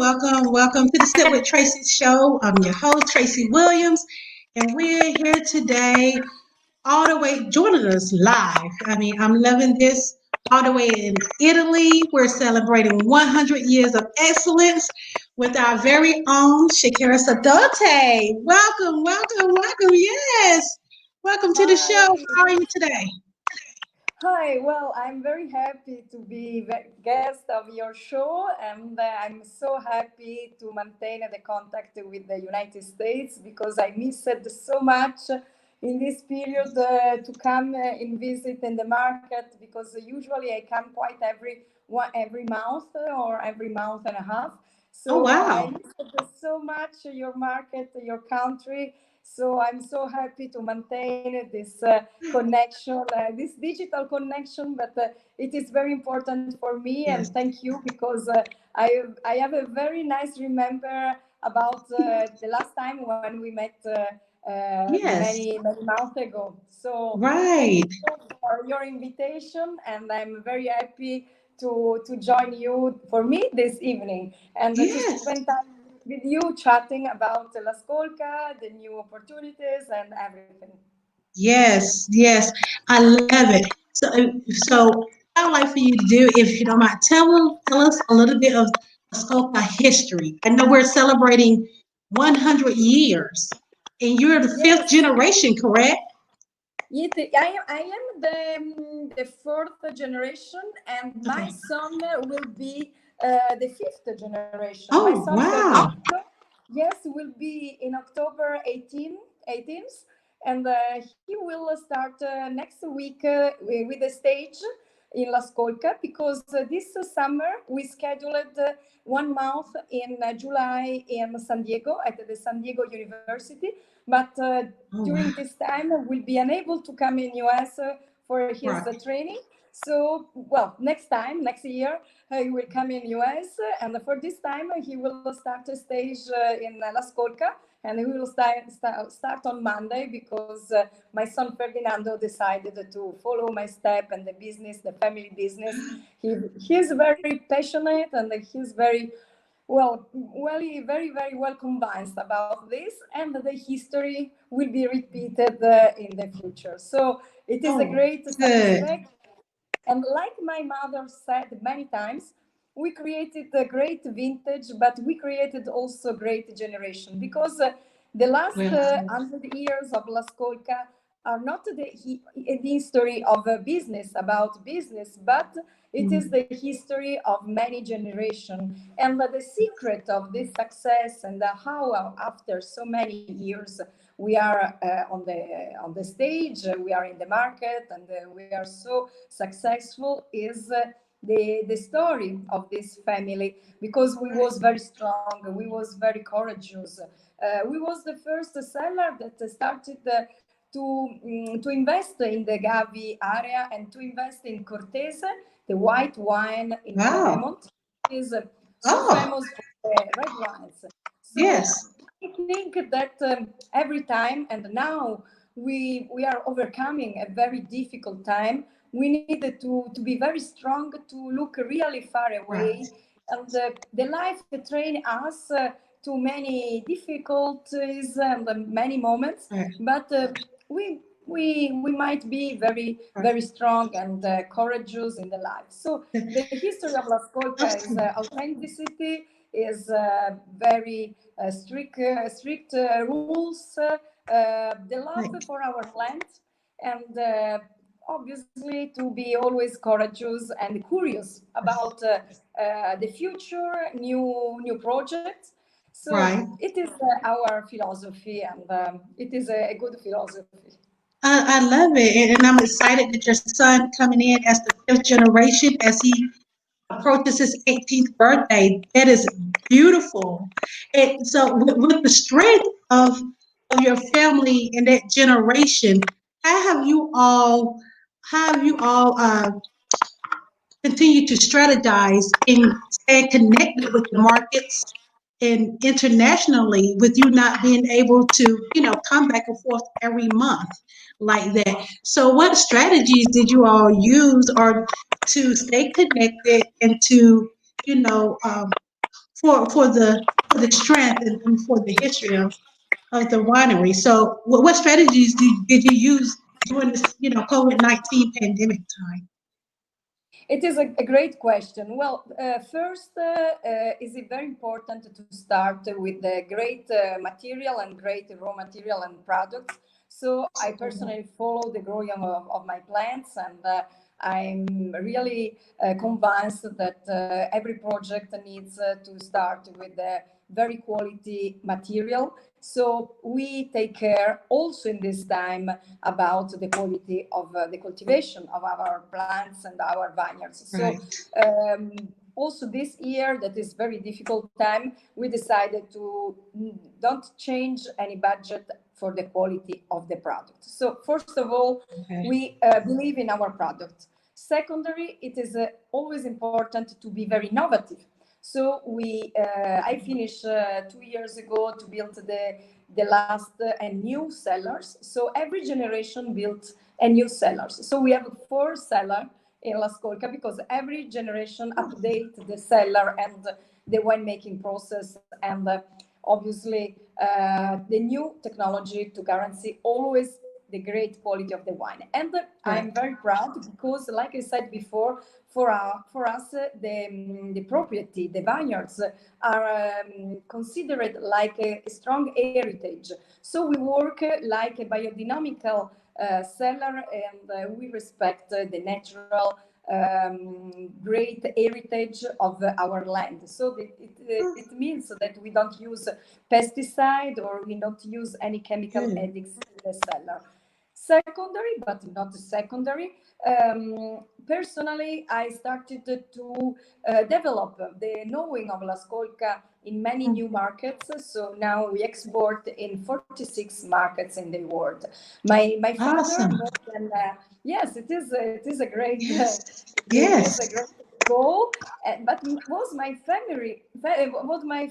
welcome to the Sit with Tracey show. I'm your host, Tracey Williams, and we're here today, all the way joining us live. I'm loving this. All the way in Italy, we're celebrating 100 years of excellence with our very own Chiara Soldati. Welcome. Yes, welcome to the show. Hi. How are you today? Hi. Well, I'm very happy to be guest of your show, and I'm so happy to maintain the contact with the United States because I missed so much in this period to come and visit in the market because usually I come quite every month or every month and a half. Oh So I wow. missed so much your market, your country. So I'm so happy to maintain this connection, this digital connection, but it is very important for me. And Yes. thank you because I have a very nice remember about the last time when we met Yes. many months ago. So thank Right. you for your invitation, and I'm very happy to join you for me this evening and to Yes. spend time with you chatting about La Scolca, the new opportunities, and everything. Yes, I love it. So I would like for you to do, if you don't mind, tell us a little bit of Scopa history. I know we're celebrating 100 years, and you're the fifth Yes, generation, correct? I am the fourth generation, and my Okay. son will be the fifth generation. My Oh, son wow. Ferdinando, yes, will be in October 18th, and he will start next week with the stage in La Scolca because this summer we scheduled 1 month in July in San Diego at the San Diego University, but Oh, wow. during this time will be unable to come in US for his Right. training. So, well, next year, he will come in US, and for this time, he will start a stage in La Scolca, and he will start on Monday because my son Ferdinando decided to follow my step and the business, the family business. He's very passionate and he's very very well convinced about this, and the history will be repeated in the future. So it is a Oh, great good. satisfaction. And like my mother said many times, we created a great vintage, but we created also great generation because the last Well, 100 years of La Scolca are not the history of a business about business, but it is mm, the history of many generations. And the secret of this success and how after so many years we are on the stage, we are in the market, and we are so successful is the story of this family because we was very strong, we was very courageous. We was the first seller that started to invest in the Gavi area and to invest in Cortese, the white wine in wow. Piedmont. It is so Oh, famous for the red wines. So yes. I think that every time, and now we are overcoming a very difficult time. We needed to be very strong to look really far Right. away, and the life train us to many difficulties and many moments, Right. but we might be Right. very strong and courageous in the life. So the history of La Scolca is Awesome. authenticity, is very strict rules, the love Right. for our land, and obviously to be always courageous and curious about the future, new projects. So Right. it is our philosophy, and it is a good philosophy. I love it, and I'm excited that your son coming in as the fifth generation as he approaches his 18th birthday. That is beautiful. And so, with the strength of your family and that generation, how have you all how have you all continue to strategize and stay connected with the markets and internationally with you not being able to, come back and forth every month like that. So what strategies did you all use or to stay connected and to, you know, for the strength and for the history of the winery. So, what strategies did you use during this, COVID-19 pandemic time? It is a great question. Well, first, is it very important to start with the great material and great raw material and products. So I personally follow the growing of my plants, and I'm really convinced that every project needs to start with a very quality material. So we take care also in this time about the quality of the cultivation of our plants and our vineyards. So Right. also this year, that is very difficult time, we decided to don't change any budget for the quality of the product. So first of all, Okay. we believe in our product. Secondary, it is always important to be very innovative. So I finished 2 years ago to build the last and new cellars. So every generation built a new cellars. So we have 4 cellars in La Scolca because every generation update the cellar and the winemaking process, and obviously the new technology to guarantee always the great quality of the wine. And I'm Right. very proud because, like I said before, for us, the property, the vineyards are considered like a strong heritage. So we work like a biodynamical cellar, and we respect the natural great heritage of our land. So it means that we don't use pesticide or we don't use any chemical Good. additives in the cellar. Secondary, but not secondary. Personally, I started to develop the knowing of La Scolca in many new markets. So now we export in 46 markets in the world. My father, Awesome. more than yes, it is a great Yes. it is a Yes. great goal. But was my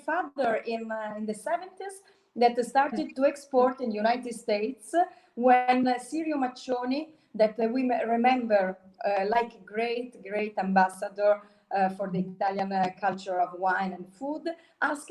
father in the 70s that started to export in United States when Sirio Maccioni, that we remember like great ambassador for the Italian culture of wine and food, asked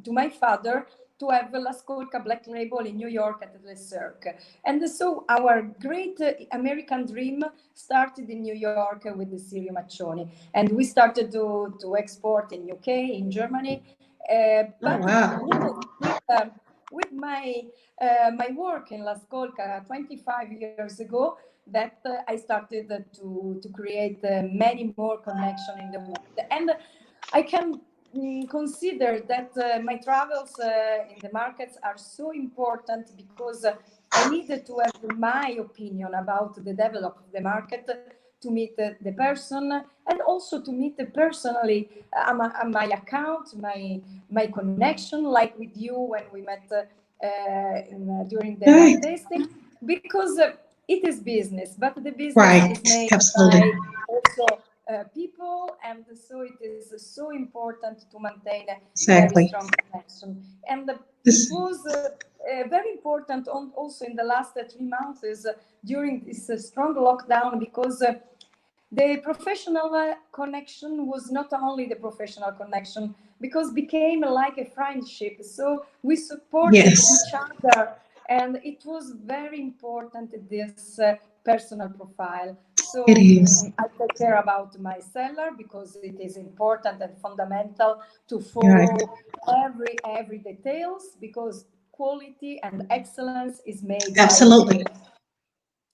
to my father to have La Scolca Black Label in New York at the Cirque. And so our great American dream started in New York with the Sirio Maccioni. And we started to export in UK, in Germany. Oh, But wow. with my work in La Scolca 25 years ago, that I started to create many more connections in the world. And I can consider that my travels in the markets are so important because I needed to have my opinion about the development of the market to meet the person, and also to meet personally my account, my connection, like with you when we met during the wine Right. tasting, because it is business, but the business Right. is made Absolutely. by also people, and so it is so important to maintain a very Exactly. strong connection. And it This. was very important also in the last 3 months during this strong lockdown, because the professional connection was not only the professional connection, because became like a friendship. So we supported Yes. each other, and it was very important, this personal profile. It So is. I take care about my cellar because it is important and fundamental to You're right. follow every details, because quality and excellence is made by the Absolutely. people.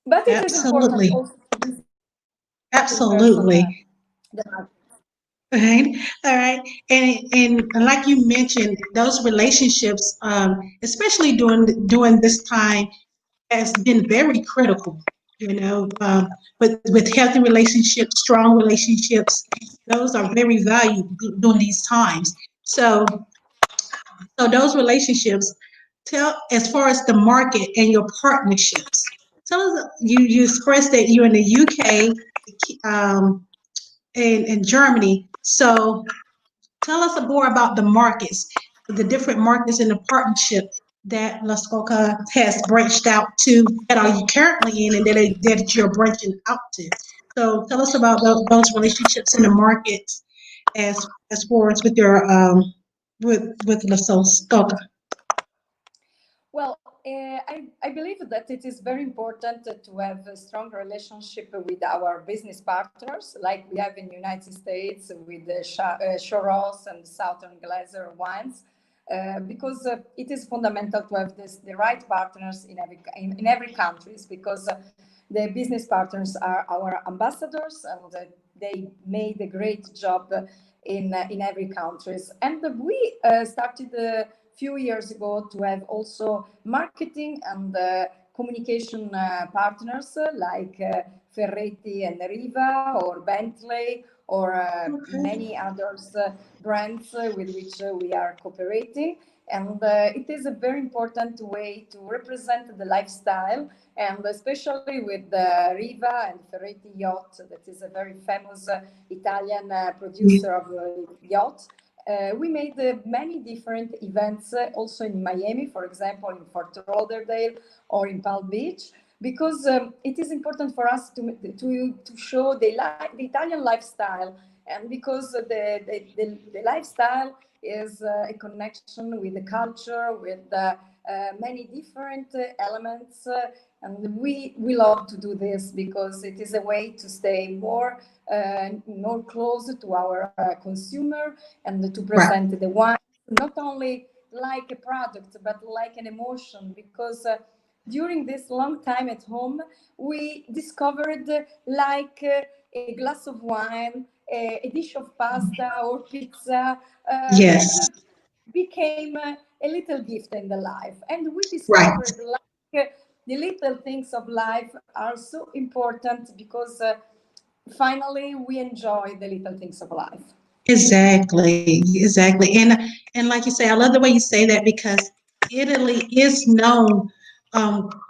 But it is important Absolutely. also to visit in person Absolutely. the market. Right. All right. And like you mentioned, those relationships, especially during this time, has been very critical. With healthy relationships, strong relationships, those are very valued during these times. So those relationships, tell as far as the market and your partnerships. Tell us, you expressed that you're in the UK, um, and Germany. So tell us more about the markets, the different markets in the partnership that La Scoca has branched out to, that are you currently in, and that you're branching out to. So tell us about those relationships in the markets, as far as with your with La Scolca? Well, I believe that it is very important to have a strong relationship with our business partners, like we have in the United States with the Choros and Southern Glazer wines, because it is fundamental to have the right partners in every countries, because the business partners are our ambassadors, and they made a great job in every countries. And we started few years ago to have also marketing and communication partners like Ferretti and Riva or Bentley or Okay. many others brands with which we are cooperating. And it is a very important way to represent the lifestyle, and especially with Riva and Ferretti Yacht, that is a very famous Italian Yeah. producer of yacht. We made many different events also in Miami, for example, in Fort Lauderdale or in Palm Beach, because it is important for us to show the Italian lifestyle, and because the lifestyle is a connection with the culture, with many different elements. And we love to do this because it is a way to stay more close to our consumer, and to Right. present the wine not only like a product but like an emotion, because during this long time at home we discovered like a glass of wine, a dish of pasta or pizza, Yes. became a little gift in the life, and we Right. discovered like the little things of life are so important, because finally we enjoy the little things of life. Exactly. Exactly. And like you say, I love the way you say that because Italy is known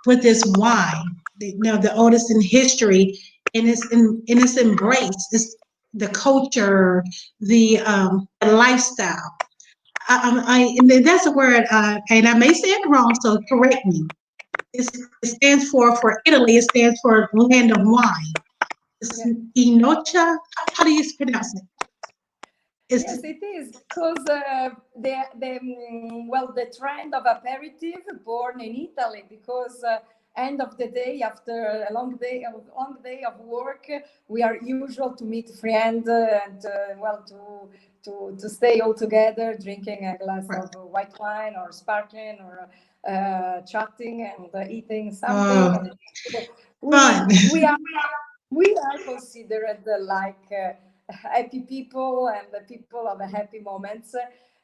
with this wine. The oldest in history, and it's embraced. It's the culture, the lifestyle. And that's a word, and I may say it wrong, so correct me. It stands for Italy. It stands for land of wine. It's Yeah. Inocha. How do you pronounce it? Yes, It's it is, because the trend of aperitif born in Italy, because end of the day, after a long day of work, we are usual to meet friends and to stay all together drinking a glass right. of white wine or sparkling, or chatting and eating something. Oh, And fun. we are considered like happy people and the people of the happy moments,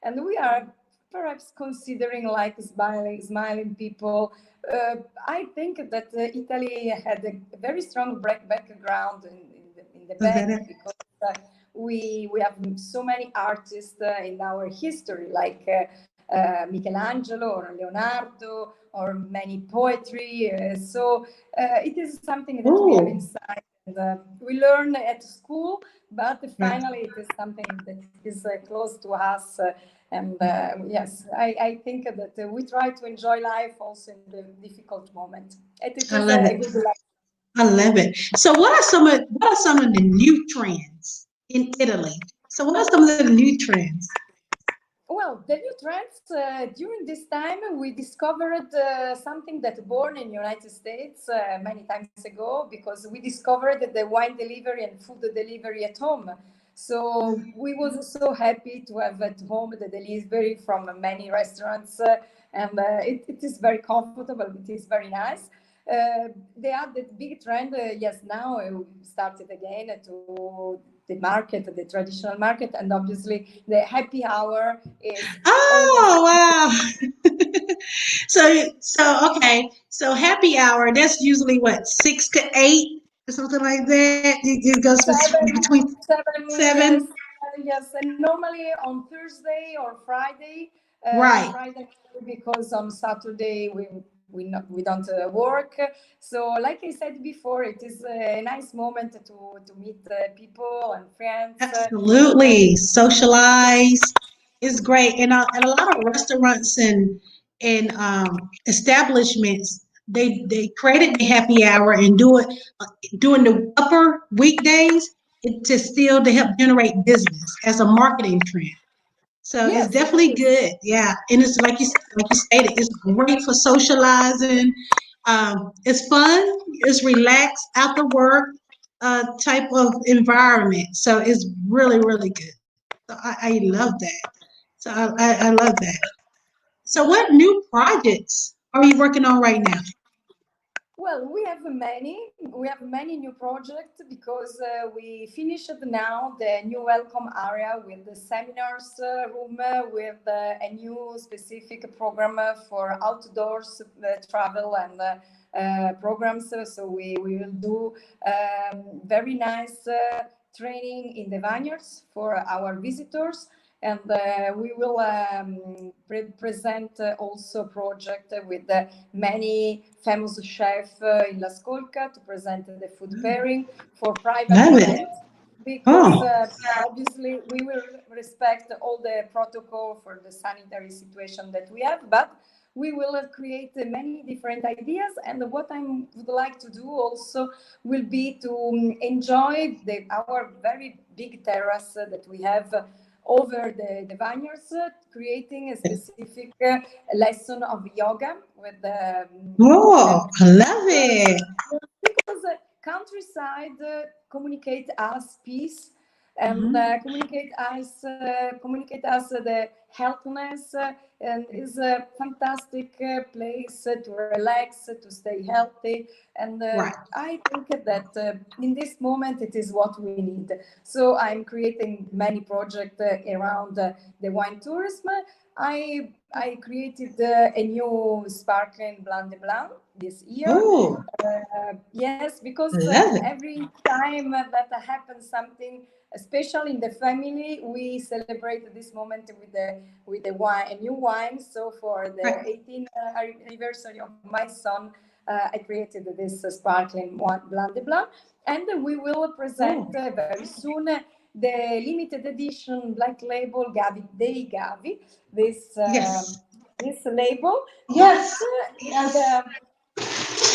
and we are perhaps considering like smiling people. I think that Italy had a very strong background in the Was that back, it? because we have so many artists in our history, like Michelangelo or Leonardo, or many poetry. So it is something that we have Oh, inside, and we learn at school, but right. finally it is something that is close to us. And yes, I think that we try to enjoy life also in the difficult moment. It I is love a it. good life. I love it. So, what are some of the new trends in Italy? So, what are some of the new trends? Well, the new trends during this time, we discovered something that born in United States many times ago, because we discovered the wine delivery and food delivery at home. So we was so happy to have at home the delivery from many restaurants, and it is very comfortable. It is very nice. They are the big trend. Yes, now we started again to the market, the traditional market, and obviously the happy hour is always. Oh, wow. So okay. So happy hour, that's usually what, 6 to 8 or something like that. It goes seven, between seven, yes, 7. yes, and normally on Thursday or Friday, Right. Friday, because on Saturday we don't work. So, like I said before, it is a nice moment to meet people and friends. Absolutely. Socialize is great. And a lot of restaurants and establishments, they created the happy hour and do it during the upper weekdays to help generate business as a marketing trend. So it's Yes, it definitely is. good. Yeah. And it's like you stated, it's great for socializing. It's fun, it's relaxed after work type of environment. So it's really, really good. So I love that. So I love that. So what new projects are you working on right now? Well, we have many. We have many new projects because we finished now the new welcome area with the seminars room with a new specific program for outdoors travel and programs. So we will do very nice training in the vineyards for our visitors, and we will present also project with many famous chefs in La Scolca to present the food pairing for private Love it. event, because Oh, obviously we will respect all the protocol for the sanitary situation that we have, but we will create many different ideas. And what I would like to do also will be to enjoy our very big terrace that we have over the vineyards, creating a specific lesson of yoga with oh, I love because it. because countryside communicate us peace, and Mhm. communicate us the healthiness, and is a fantastic place to relax, to stay healthy. And Right. I think that in this moment it is what we need. So I'm creating many projects around the wine tourism. I created a new sparkling Blanc de Blanc this year. Oh, Yes, because I love it. every time that happens something special in the family, we celebrate this moment with the wine, a new wine. So for the Right. 18th anniversary of my son, I created this sparkling wine, Blanc de Blanc, and we will present Oh, very soon the limited edition black label Gavi Dei Gavi. This yes. this label that Yes. is Yes.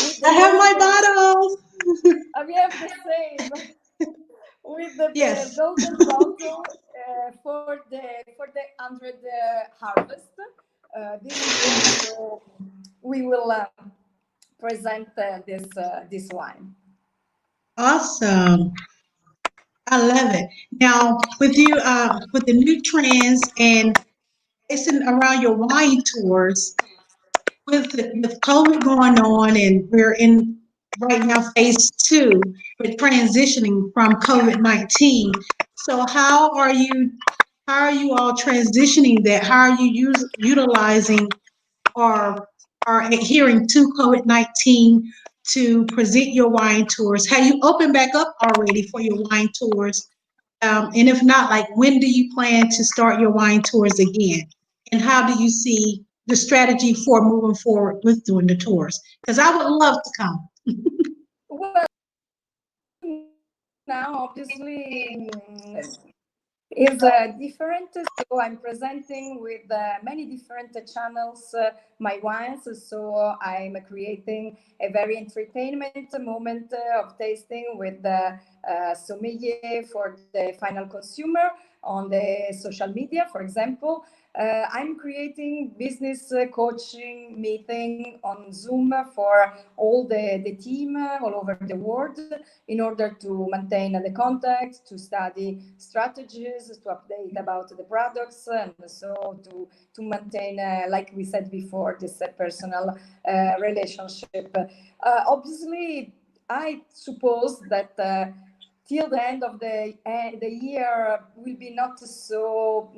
with I the have my golden. bottle. We have the same with the Yes. golden bottle for the 100 harvest this year. So we will present this wine. Awesome. I love it. Now, with you, with the new trends and it's around your wine tours, with COVID going on, and we're in right now phase two, we're transitioning from COVID-19. So how are you all transitioning that? How are you utilizing or are adhering to COVID-19 to present your wine tours? Have you opened back up already for your wine tours? And if not, like when do you plan to start your wine tours again? And how do you see the strategy for moving forward with doing the tours? Because I would love to come. Well, now obviously is different. So I'm presenting with many different channels my wines. So I'm creating a very entertainment moment of tasting with the sommelier for the final consumer on the social media, for example. I'm creating business coaching meeting on Zoom for all the team all over the world, in order to maintain the contact, to study strategies, to update about the products, and so to maintain, like we said before, this personal relationship. Obviously, I suppose that till the end of the year will be not so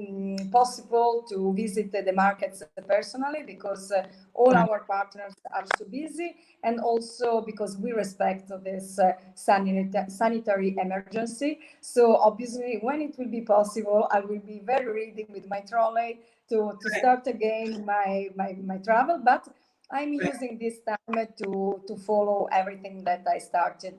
possible to visit the markets personally, because all Right. our partners are so busy, and also because we respect this sanitary emergency. So obviously, when it will be possible, I will be very ready with my trolley to start again my travel. But I'm using this time to follow everything that I started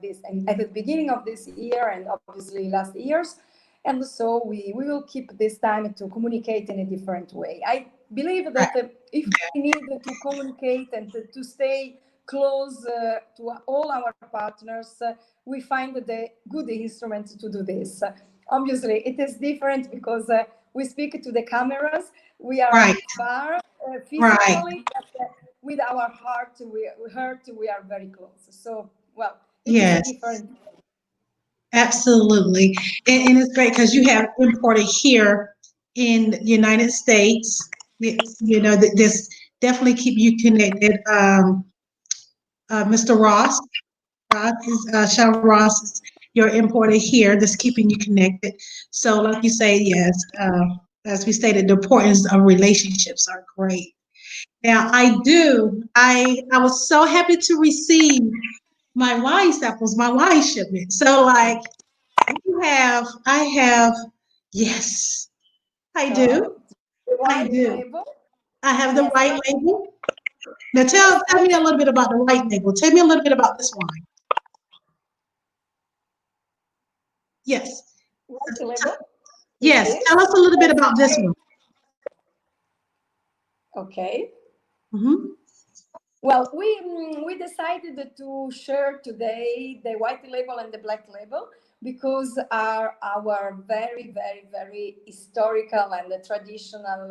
this and at the beginning of this year, and obviously last years. And so we will keep this time to communicate in a different way. I believe Right. that if we need to communicate and to stay close to all our partners, we find the good instrument to do this. Obviously, it is different because we speak to the cameras, we are Right. far Right. physically, but with our heart, we are very close. So, well, it is a Yes. different. Absolutely. And it's great because you have imported here in the United States. You know, this definitely keep you connected. Mr. Ross is, Shell Ross is your importer here that's keeping you connected. So, like you say, yes, as we stated, the importance of relationships are great. Now, I was so happy to receive my wine samples, my wine shipment. So, like, I have, yes, I do. The I white do. label. I have the Yes, white well, label. Now yes, tell me a little bit about the white label. Tell me a little bit about this wine. Yes. white label is Yes. Tell this. us a little bit That's about this one. very okay. Hmm. Well, we decided to share today the white label and the black label because are our very historical and traditional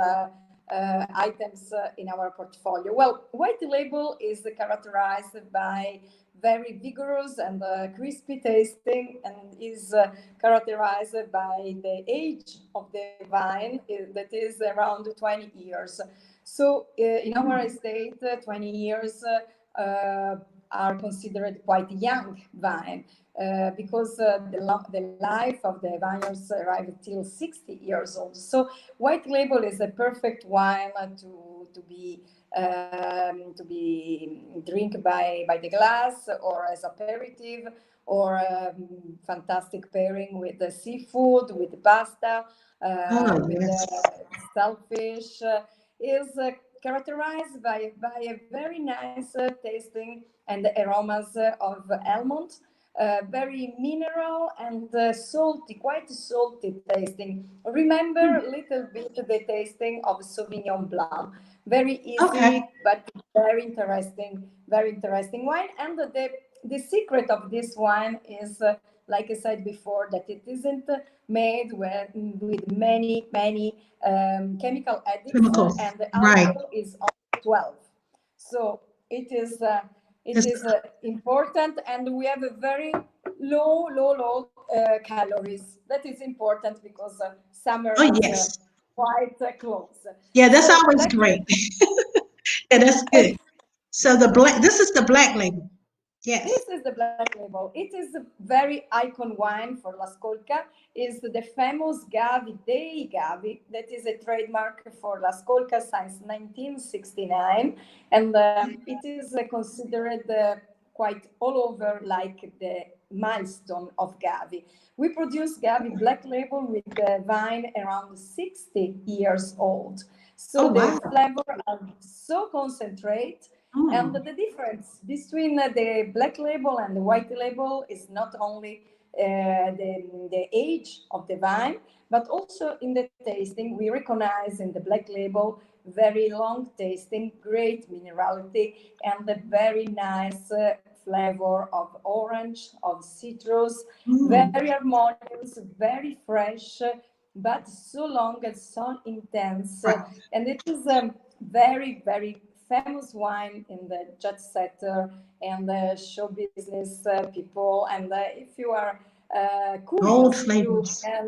items in our portfolio. Well, white label is characterized by very vigorous and crispy tasting, and is characterized by the age of the vine that is around 20 years. So in our estate, 20 years are considered quite young vine because the life of the vineyards arrive till 60 years old. So white label is a perfect wine to be drink by the glass or as aperitif or fantastic pairing with the seafood, with the pasta, Oh, with the yes. shellfish. Is characterized by a very nice tasting and aromas of almond, very mineral and salty, quite salty tasting. Remember a little bit the tasting of Sauvignon Blanc. Very Okay. easy, but very interesting wine. And the secret of this wine is, like I said before, that it isn't made with many chemical additives, Chemicals. and the Right. alcohol is only 12. So it It's, is important, and we have a very low calories. That is important because summer oh, is yes. quite close. Yeah, that's So always let's great. Yeah, that's good. ex- So this is the black label. Yes. this is the black label. It is a very icon wine for La Scolca. Is the famous Gavi dei Gavi that is a trademark for La Scolca since 1969, and it is considered quite all over like the milestone of Gavi. We produce Gavi black label with the vine around 60 years old, so Oh, the wow. flavor are so concentrate. And Mm. the difference between the black label and the white label is not only the age of the vine, but also in the tasting. We recognize in the black label very long tasting, great minerality, and a very nice flavor of orange, of citrus, Mm. very harmonious, very fresh, but so long and so intense. Right. And it is very famous wine in the jet setter and the show business people. And if you are Bold curious, you flavors. can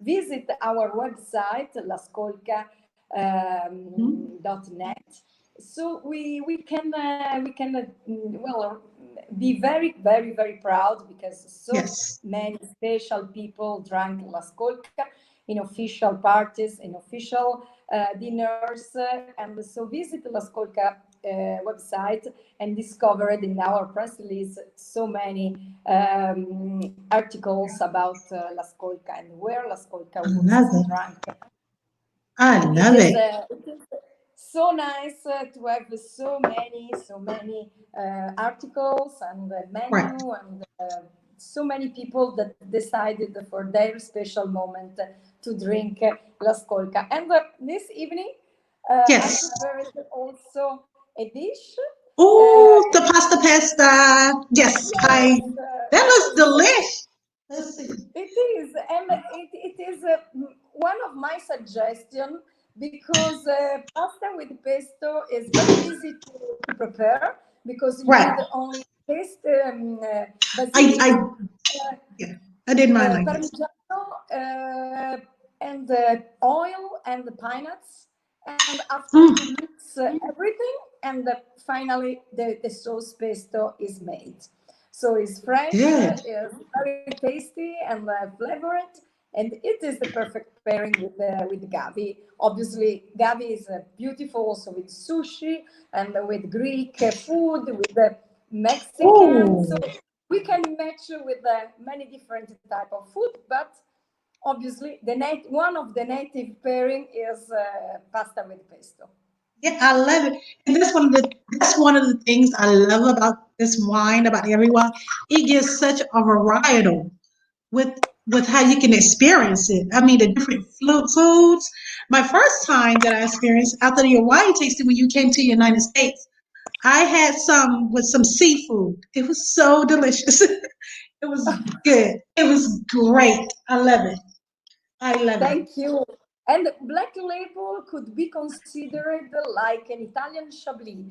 visit our website, Mhm. lascolca.net. So we can well be very proud because so Yes. many special people drank La Scolca in official parties, in official dinners, and so visit La Scolca website and discovered in our press release so many articles about La Scolca and where La Scolca I was love it. drank. I love it. It is so nice to have so many articles and Right. menu and so many people that decided for their special moment to drink La Scolca. And this evening, I Yes. prepared also a dish. Oh, Uh, the pasta pasta. Yes, yes, that looks yes. delish. Let's see. It is, and it is one of my suggestion, because pasta with pesto is very easy to prepare, because you Right. need only paste, I basilic, uh, yeah, I did mine like this. parmigiano, and oil and the pine nuts. And after you Mm, mix everything, and finally the sauce pesto is made. So it's fresh, good. it's very tasty and flavored, and it is the perfect pairing with gavi. Obviously, gavi is beautiful also with sushi and with Greek food, with the Mexican. So Oh, we can match with many different type of food, but obviously one of the native pairing is pasta with pesto. yeah, I love it. And that's one of the things I love about this wine, about everyone. It gives such a variety with how you can experience it. I mean, the different foods. My first time that I experienced after your wine tasting when you came to the United States, I had some with some seafood. It was so delicious. It was good. It was great. I love it. I love it. Thank you. And black label could be considered like an Italian Chablis.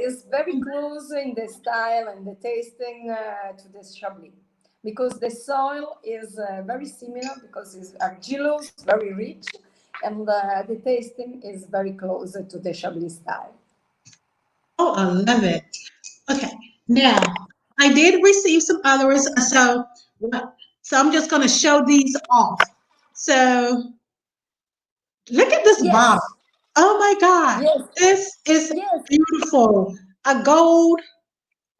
It's very close in the style and the tasting to the Chablis, because the soil is very similar, because it's argillous, very rich, and the tasting is very close to the Chablis style. Oh, I love it. Okay. Now, I did receive some others. So I'm just going to show these off. So look at this bottle. Yes, Oh my God. yes, This is yes. beautiful. A gold.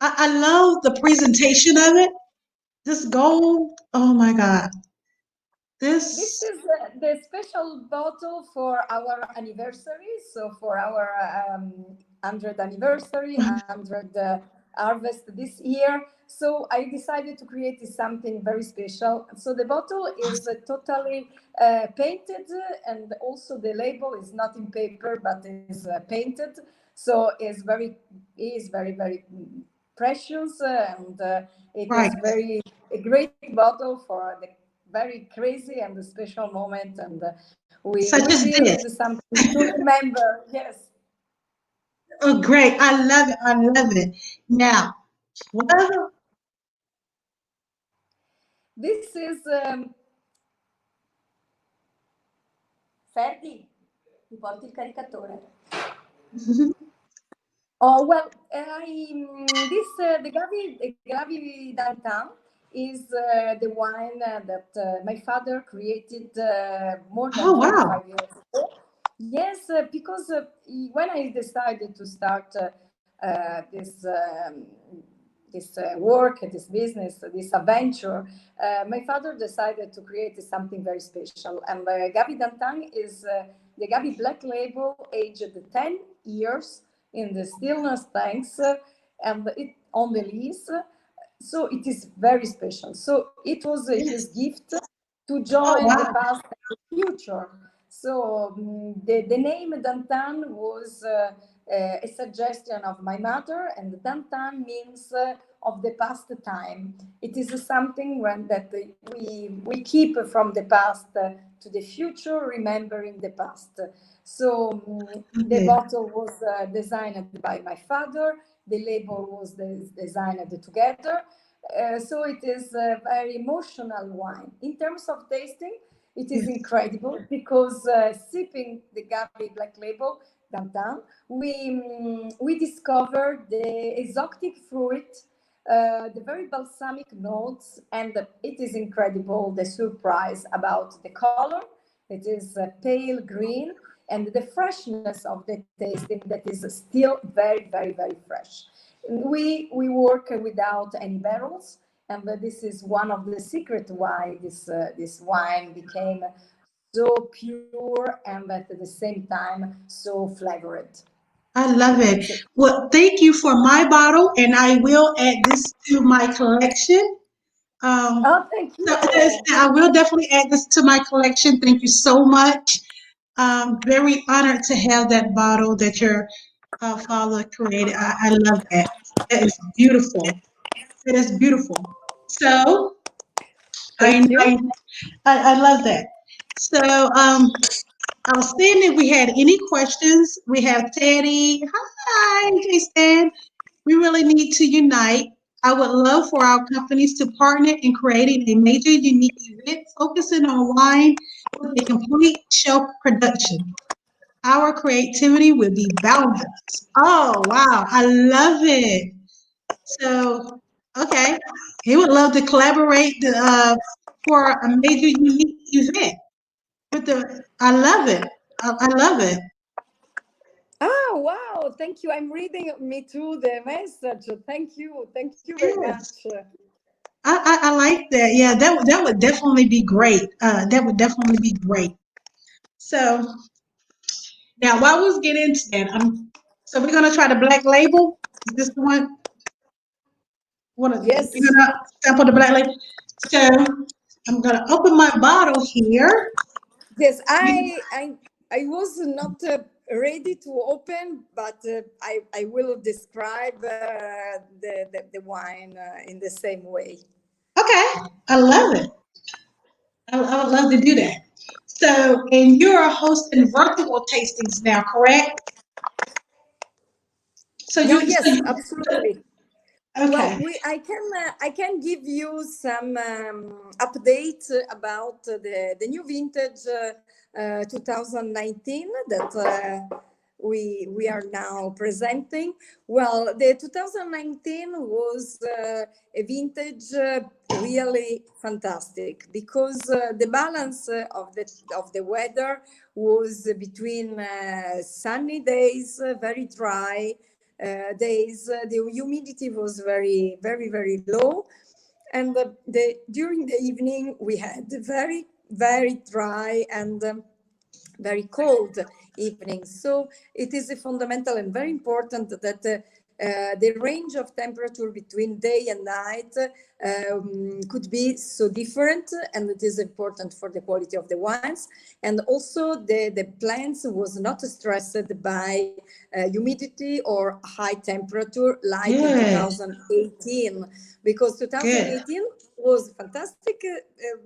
I love the presentation of it. This gold. Oh my God. This This. is the special bottle for our anniversary. So for our 100th anniversary, 100th harvest this year. So I decided to create something very special. So the bottle is totally painted, and also the label is not in paper but is painted. So it's very precious, and it Right. is very a great bottle for the very crazy and a special moment, and we Such as created this. something to remember. Yes, Oh, great. I love it. I love it. Now, well, this is Ferdi, mi porti il caricatore. Oh well, the Gavi Dantan is the wine that my father created more than oh, wow. 25 years ago. Yes, because when I decided to start this work, this business, this adventure, my father decided to create something very special. And Gavi Dantan is the Gavi Black Label, aged 10 years in the stillness tanks, and it on the lease. So it is very special. So it was his Yes. gift to Oh, join the wow. past and the future. So the name Dantan was a suggestion of my mother, and Dantan means of the past time. It is something that we keep from the past to the future, remembering the past. So the Okay. bottle was designed by my father. The label was designed together. So it is a very emotional wine. In terms of tasting, it is Yes. incredible, because sipping the Gavi Black Label downtown, we discovered the exotic fruit, the very balsamic notes, and it is incredible the surprise about the color. It is pale green, and the freshness of the tasting that is still very, very, very fresh. We work without any barrels, and this is one of the secret why this wine became so pure and at the same time so flavored. I love it. That's it. Well, thank you for my bottle, and I will add this to my collection. Oh, thank you. I will definitely add this to my collection. Thank you so much. Very honored to have that bottle that your father created. I love that. That is beautiful. That is beautiful. So Thank I, you. I I love that. So I was seeing if we had any questions. We have Teddy. Hi, Jason. We really need to unite. I would love for our companies to partner in creating a major unique event focusing on wine with a complete shelf production. Our creativity will be boundless. Oh, wow. I love it. So, okay. He would love to collaborate for a major unique event. I love it. I love it. Ah, wow. Thank you. I'm reading me too the message. Thank you. Thank you very Yes. much. I like that. Yeah, that would definitely be great. That would definitely be great. So now, while we was getting into that, so we're gonna try the black label. Is this the one? You're Yes. gonna sample the black label. So I'm gonna open my bottle here. Yes, You- I was not ready to open, but I will describe the wine in the same way. Okay, I love it. I would love to do that. So, and you're hosting virtual tastings now, correct? So No, so yes, absolutely. Well, okay. I can give you some update about the new vintage 2019 that we are now presenting. Well, the 2019 was a vintage really fantastic because the balance of the weather was between sunny days, very dry days. The humidity was very low, and during the evening we had very dry and very cold evenings. So it is a fundamental and very important that the range of temperature between day and night could be so different, and it is important for the quality of the wines. And also the plants was not stressed by humidity or high temperature like in Good. 2018, because Good. 2018 was fantastic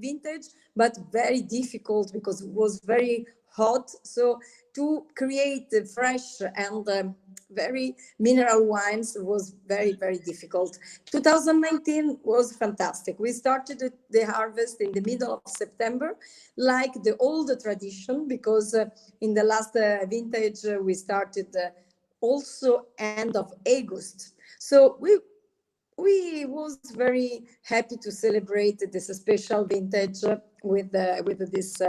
vintage, but very difficult because it was very hot. So to create fresh and very mineral wines was very difficult. 2019 was fantastic. We started the harvest in the middle of September, like the old tradition, because in the last vintage we started also end of August. So we was very happy to celebrate this special vintage with this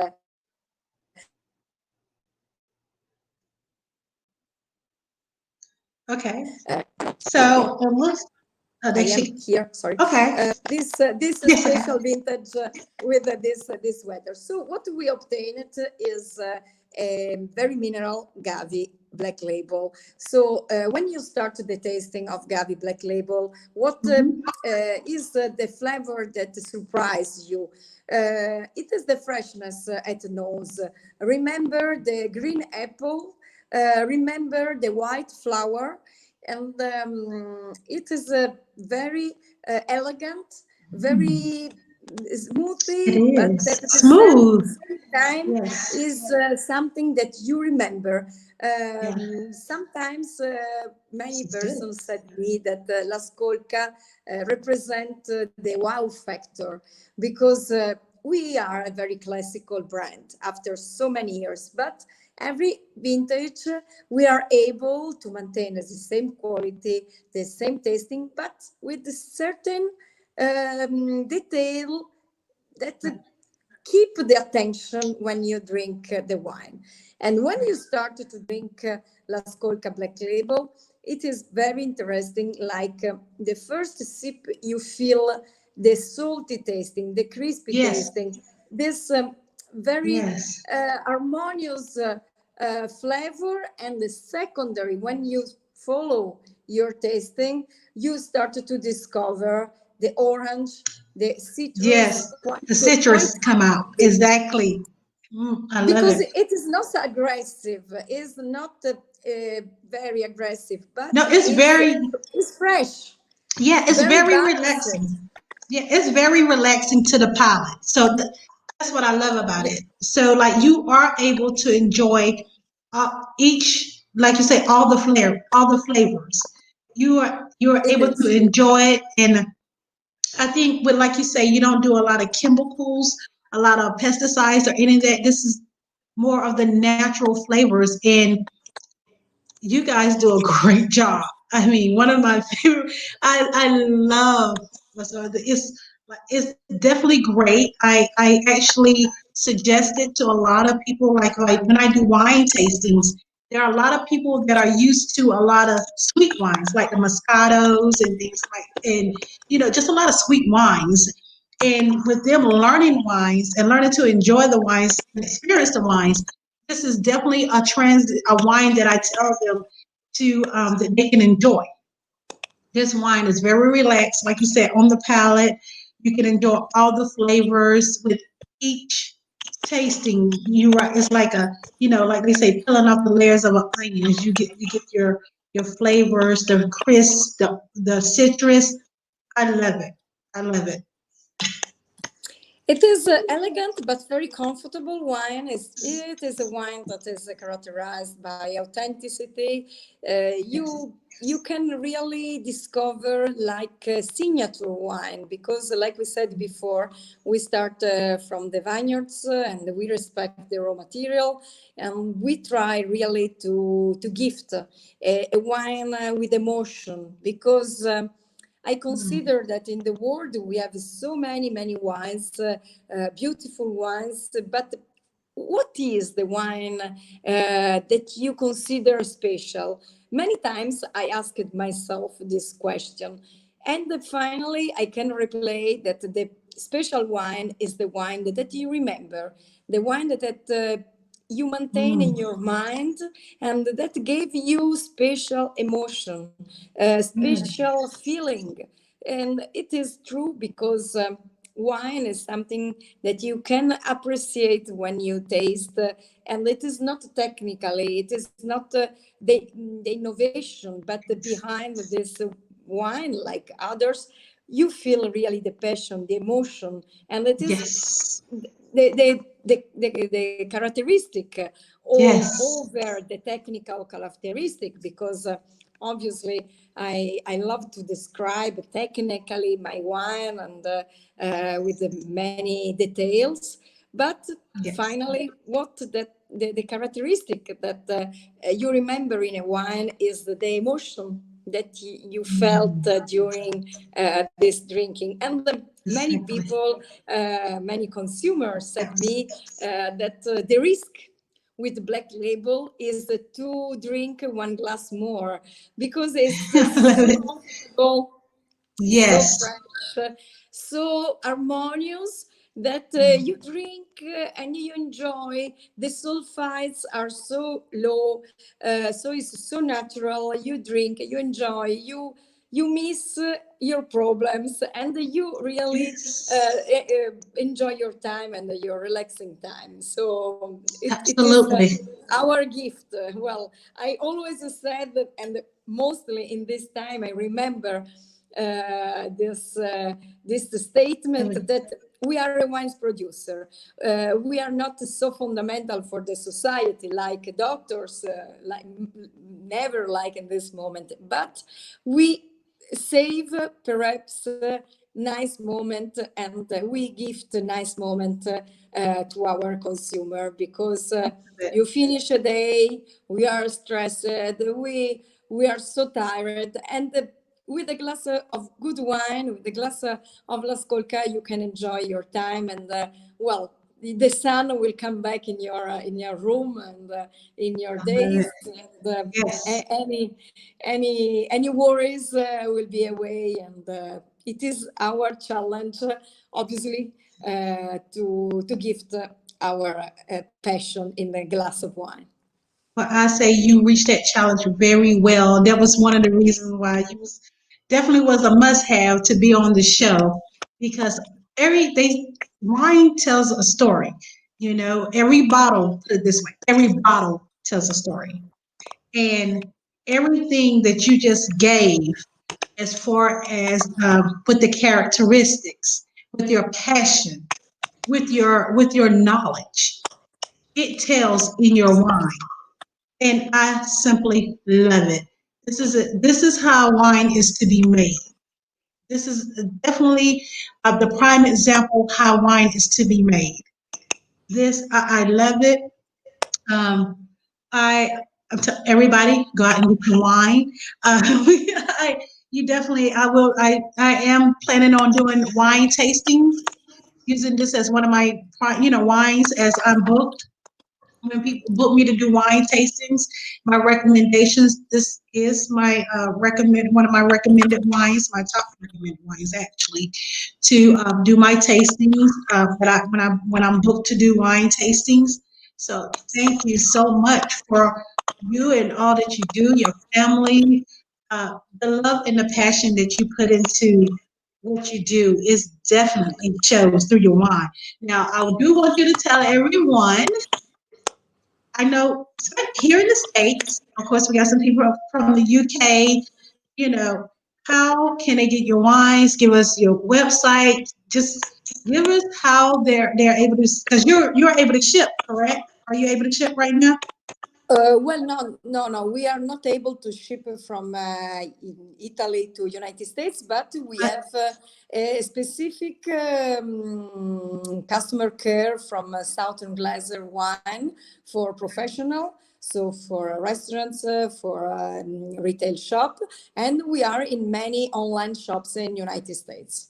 Okay. I So it looks. Oh, I there am she. here. Sorry, Okay. this Yes. Okay. special vintage with this weather. So what we obtained is a very mineral Gavi Black Label. So when you start the tasting of Gavi Black Label, what Mhm. is the flavor that surprised you? It is the freshness at nose. Remember the green apple. Remember the white flower, and it is a very elegant, very It smoothie, but is at the smooth. same time Yes. is something that you remember. Yeah. Sometimes This many is good. persons said me that La Scolca represent the wow factor, because we are a very classical brand after so many years, but every vintage we are able to maintain the same quality, the same tasting, but with a certain detail that keep the attention when you drink the wine. And when you start to drink La Scolca Black Label, it is very interesting. Like the first sip, you feel the salty tasting, the crispy Yes. tasting, this very Yes. harmonious flavor. And the secondary, when you follow your tasting, you start to discover the orange, the citrus, Yes. The citrus quite come out. Exactly. I love because it. it is not aggressive, it's not very aggressive, No, but it's very. it's fresh, Yeah, it's very very balanced. relaxing. Yeah, it's very relaxing to the palate. So That's what I love about Yeah, it. So like you are able to enjoy each, like you say, all the flavors. You are it able to is. enjoy it, and I think with like you say, you don't do a lot of chemicals, a lot of pesticides or any of that. This is more of the natural flavors, and you guys do a great job. I mean, one of my favorite. I love so it's definitely great. I actually suggest it to a lot of people. Like when I do wine tastings, there are a lot of people that are used to a lot of sweet wines, like the Moscatos and things like, and just a lot of sweet wines. And with them learning wines and learning to enjoy the wines and experience the wines, this is definitely a wine that I tell them to that they can enjoy. This wine is very relaxed, like you said, on the palate. You can enjoy all the flavors with each tasting. You right, it's like like they say, peeling off the layers of an onion. As you get your flavors, the crisp, the citrus. I love it. I love it. It is elegant but very comfortable wine. It is a wine that is characterized by authenticity. Yes. You can really discover like a signature wine because, like we said before, we start from the vineyards and we respect the raw material, and we try really to gift a wine with emotion because. I Mm. consider that in the world we have so many wines, beautiful wines, but what is the wine that you consider special? Many times I asked myself this question, and finally I can reply that the special wine is the wine that you remember, the wine that you maintain in Mm. your mind and that gave you special emotion, Mm. special feeling. And it is true because wine is something that you can appreciate when you taste, and it is not technically, it is not the innovation, but behind this wine, like others, you feel really the passion, the emotion, and it is Yes. the characteristic Yes. over the technical characteristic because obviously I love to describe technically my wine and with the many details, but Yes. finally what the characteristic that you remember in a wine is the emotion that you felt Mm. during this drinking. And many Exactly. people, many consumers said me that the risk with black label is to drink one glass more because it's I love so it. comfortable, so Yes. fresh, so harmonious that you Mm. drink and you enjoy. The sulfites are so low, so it's so natural. You drink, you enjoy, you miss your problems, and you really Yes. enjoy your time and your relaxing time. So it is Absolutely. our gift. Well, I always said that, and mostly in this time, I remember this statement that we are a wine producer. We are not so fundamental for the society like doctors, like never like in this moment, but we save perhaps nice moment and we gift a nice moment to our consumer because you finish a day, we are stressed, we are so tired, and with a glass of good wine, with a glass of La Scolca, you can enjoy your time, and well, the sun will come back in your room and in your I love it. days, and Yes. any worries will be away, and it is our challenge, obviously, to gift our passion in a glass of wine. Well, I say you reached that challenge very well. That was one of the reasons why you definitely was a must-have to be on the show because wine tells a story. Every bottle, put it this way, every bottle tells a story. And everything that you just gave as far as with the characteristics, with your passion. with your knowledge. It tells in your wine, and I simply love it. This is how wine is to be made. This is definitely the prime example how wine is to be made. I love it. Um, I everybody go out and get your wine. You definitely I will. I am planning on doing wine tastings, using this as one of my wines as I'm booked. When people book me to do wine tastings, my recommendations, this is my one of my recommended wines, my top recommended wines actually, to do my tastings. When I'm booked to do wine tastings. So thank you so much for you and all that you do, your family, the love and the passion that you put into what you do is definitely shows through your wine. Now, I do want you to tell everyone. I know here in the States, of course, we got some people from the UK. You know, how can they get your wines? Give us your website. Just give us how they're able to, because you're able to ship, correct? Are you able to ship right now? Well, no, no, no. We are not able to ship from Italy to United States, but we I, have a specific customer care from Southern Glazer Wine for professional, so for restaurants, for retail shop, and we are in many online shops in United States.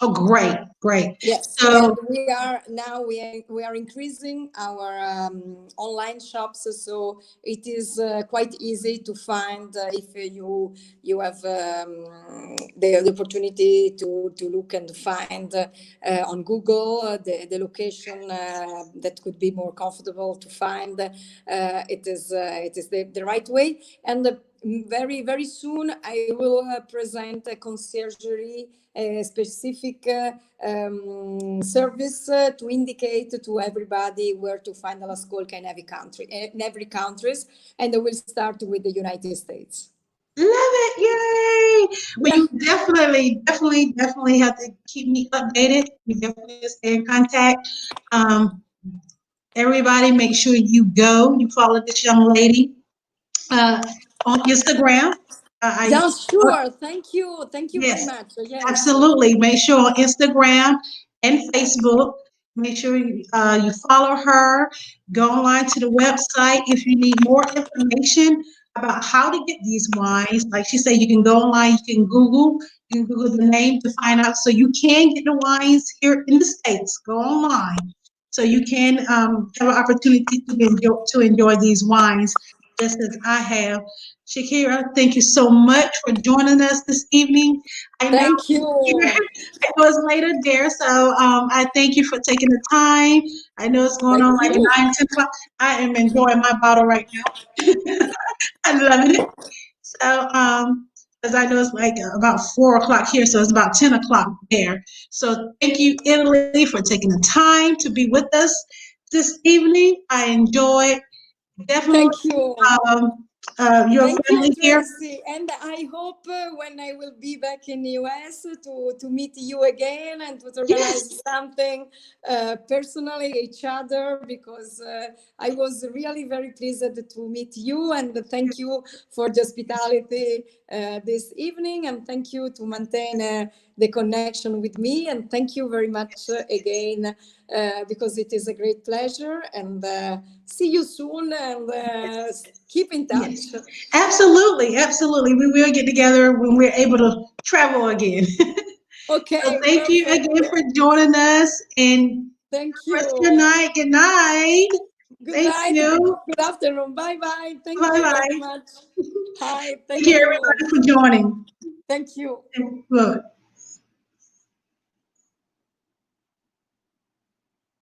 oh, great, great. Yes, So and we are now we are increasing our online shops, so it is quite easy to find if you have the opportunity to look and find on Google the location that could be more comfortable to find. It is the right way, and very very soon I will present a conciergerie, a specific service to indicate to everybody where to find a La Scolca in every country, and I will start with the United States. love it, yay! Well, Yeah. you definitely have to keep me updated. We definitely stay in contact. Um, Everybody, make sure you go. You follow this young lady uh, on Instagram. Yeah, Uh, sure. Thank you very yes, much. Yes. absolutely. Make sure on Instagram and Facebook. Make sure you follow her. Go online to the website if you need more information about how to get these wines. Like she said, you can go online. You can Google the name to find out. So you can get the wines here in the States. Go online. So you can have an opportunity to enjoy these wines just as I have. Shakira, thank you so much for joining us this evening. I know Thank you. it was later there, so I thank you for taking the time. I know it's going Thank on like you. 9, 10 o'clock. I am enjoying my bottle right now. I'm loving it. So, as I know it's like about 4 o'clock here, so it's about 10 o'clock there. So, thank you, Italy, for taking the time to be with us this evening. I enjoyed definitely Thank you. your Thank you, family here. Tracy. And I hope when I will be back in the US to meet you again and to Yes, organize something personally, each other, because I was really very pleased to meet you. And thank you for the hospitality this evening. And thank you to maintain the connection with me. And thank you very much again, because it is a great pleasure. And see you soon, and keep in yes, touch. absolutely, absolutely. We will get together when we're able to travel again. So Okay, thank you perfect. again for joining us and Thank rest of your you. night. Good night. Good Thank night. you. Good afternoon. Bye bye. Thank Bye you very bye. much. Hi. Thank Thank you you. everybody for joining. Thank you. Look.